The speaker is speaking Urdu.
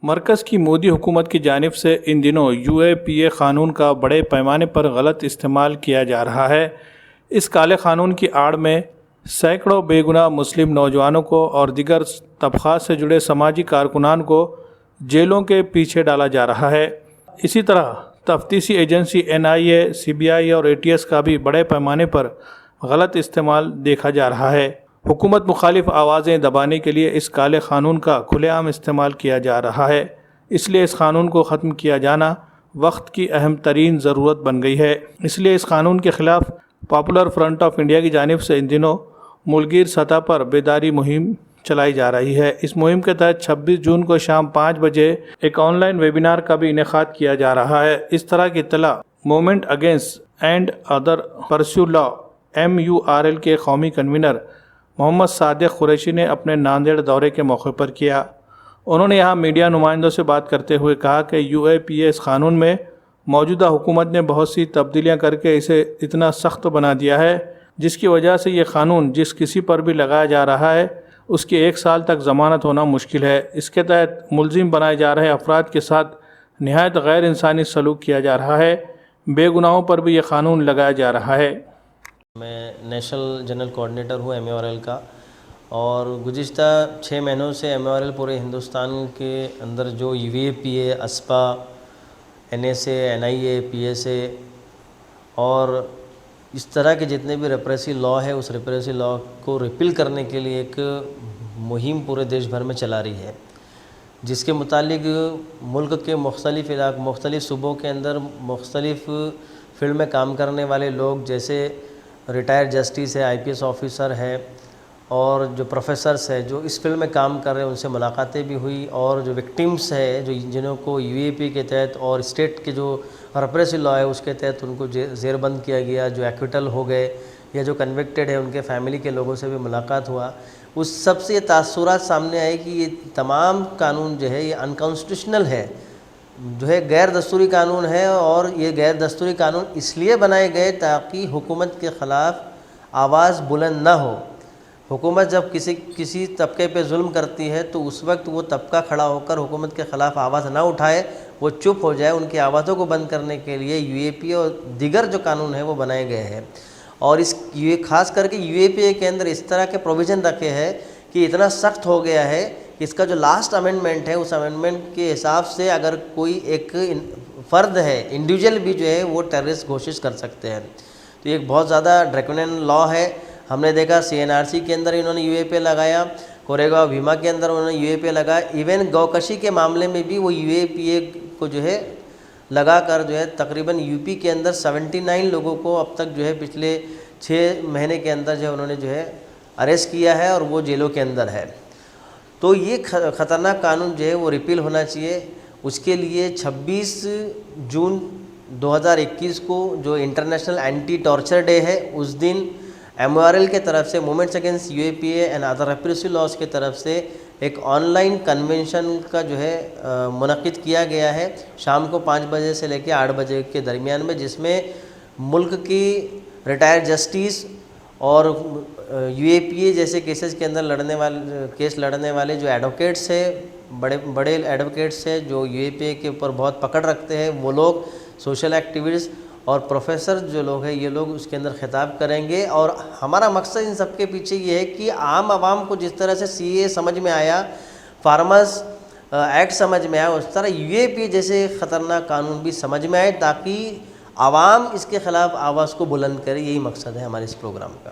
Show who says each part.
Speaker 1: مرکز کی مودی حکومت کی جانب سے ان دنوں UAPA قانون کا بڑے پیمانے پر غلط استعمال کیا جا رہا ہے۔ اس کالے قانون کی آڑ میں سینکڑوں بے گناہ مسلم نوجوانوں کو اور دیگر طبقات سے جڑے سماجی کارکنان کو جیلوں کے پیچھے ڈالا جا رہا ہے۔ اسی طرح تفتیشی ایجنسی NIA، CBI اور ATS کا بھی بڑے پیمانے پر غلط استعمال دیکھا جا رہا ہے۔ حکومت مخالف آوازیں دبانے کے لیے اس کالے قانون کا کھلے عام استعمال کیا جا رہا ہے، اس لیے اس قانون کو ختم کیا جانا وقت کی اہم ترین ضرورت بن گئی ہے۔ اس لیے اس قانون کے خلاف پاپولر فرنٹ آف انڈیا کی جانب سے ان دنوں ملکگیر سطح پر بیداری مہم چلائی جا رہی ہے۔ اس مہم کے تحت 26 جون کو شام 5 بجے ایک آن لائن ویبینار کا بھی انعقاد کیا جا رہا ہے۔ اس طرح کی اطلاع movement against and other perceive law MURL کے قومی کنوینر محمد صادق قریشی نے اپنے ناندیڑ دورے کے موقع پر کیا۔ انہوں نے یہاں میڈیا نمائندوں سے بات کرتے ہوئے کہا کہ UAPA اس قانون میں موجودہ حکومت نے بہت سی تبدیلیاں کر کے اسے اتنا سخت بنا دیا ہے، جس کی وجہ سے یہ قانون جس کسی پر بھی لگایا جا رہا ہے اس کی 1 سال تک ضمانت ہونا مشکل ہے۔ اس کے تحت ملزم بنائے جا رہے افراد کے ساتھ نہایت غیر انسانی سلوک کیا جا رہا ہے، بے گناہوں پر بھی یہ قانون لگایا جا رہا ہے۔
Speaker 2: میں نیشنل جنرل کوآرڈینیٹر ہوں MURL کا، اور گزشتہ 6 مہینوں سے MURL پورے ہندوستان کے اندر جو UAPA، ASPA، NSA، NIA، PSA اور اس طرح کے جتنے بھی ریپریسو لا ہے، اس ریپریسو لا کو ریپیل کرنے کے لیے ایک مہم پورے دیش بھر میں چلا رہی ہے، جس کے متعلق ملک کے مختلف صوبوں کے اندر مختلف فیلڈ میں کام کرنے والے لوگ، جیسے ریٹائر جسٹس ہے، IPS آفیسر ہے، اور جو پروفیسرس ہے جو اس فیلڈ میں کام کر رہے ہیں، ان سے ملاقاتیں بھی ہوئی، اور جو وکٹمس ہے جنہوں کو UAPA کے تحت اور اسٹیٹ کے جو ریپریسو لا ہے اس کے تحت ان کو زیر بند کیا گیا، جو ایکویٹل ہو گئے یا جو کنوکٹڈ ہے، ان کے فیملی کے لوگوں سے بھی ملاقات ہوا۔ اس سب سے یہ تاثرات سامنے آئے کہ یہ تمام قانون جو ہے یہ انکانسٹیٹیوشنل ہے، جو ہے غیر دستوری قانون ہے، اور یہ غیر دستوری قانون اس لیے بنائے گئے تاکہ حکومت کے خلاف آواز بلند نہ ہو۔ حکومت جب کسی طبقے پہ ظلم کرتی ہے تو اس وقت وہ طبقہ کھڑا ہو کر حکومت کے خلاف آواز نہ اٹھائے، وہ چپ ہو جائے۔ ان کی آوازوں کو بند کرنے کے لیے UAPA اور دیگر جو قانون ہیں وہ بنائے گئے ہیں، اور یہ خاص کر کے UAPA کے اندر اس طرح کے پروویژن رکھے ہیں کہ اتنا سخت ہو گیا ہے کہ اس کا جو لاسٹ امینڈمنٹ ہے، اس امینڈمنٹ کے حساب سے اگر کوئی ایک فرد ہے، انڈیویجول بھی جو ہے وہ ٹیررسٹ گھوشت کر سکتے ہیں۔ تو یہ ایک بہت زیادہ ڈریکونین لا ہے۔ ہم نے دیکھا CNRC کے اندر انہوں نے UAPA لگایا، کوریگاؤں بھیما کے اندر انہوں نے UAPA لگایا، ایون گوکشی کے معاملے میں بھی وہ UAPA کو جو ہے لگا کر جو ہے تقریباً UP کے اندر 79 لوگوں کو اب تک جو ہے پچھلے 6 مہینے کے اندر جو ہے انہوں نے جو ہے اریسٹ کیا ہے، اور وہ جیلوں کے اندر ہے۔ تو یہ خطرناک قانون جو ہے وہ ریپیل ہونا چاہیے۔ اس کے لیے 26 جون 2021 کو جو انٹرنیشنل اینٹی ٹارچر ڈے ہے، اس دن MURL کے طرف سے movements against UAPA and other repressive laws کی طرف سے ایک آن لائن کنونشن کا جو ہے منعقد کیا گیا ہے، شام کو 5 بجے سے لے کے 8 بجے کے درمیان میں، جس میں ملک کی ریٹائر جسٹس اور UAPA جیسے کیسز کے اندر لڑنے والے جو ایڈوکیٹس ہیں، بڑے ایڈوکیٹس ہیں جو UAPA کے اوپر بہت پکڑ رکھتے ہیں، وہ لوگ، سوشل ایکٹیوسٹ اور پروفیسر جو لوگ ہیں، یہ لوگ اس کے اندر خطاب کریں گے۔ اور ہمارا مقصد ان سب کے پیچھے یہ ہے کہ عام عوام کو جس طرح سے CAA سمجھ میں آیا، فارمرز ایکٹ سمجھ میں آیا، اس طرح UAPA جیسے خطرناک قانون بھی سمجھ میں آئے، تاکہ عوام اس کے خلاف آواز کو بلند کرے۔ یہی مقصد ہے ہمارے اس پروگرام کا۔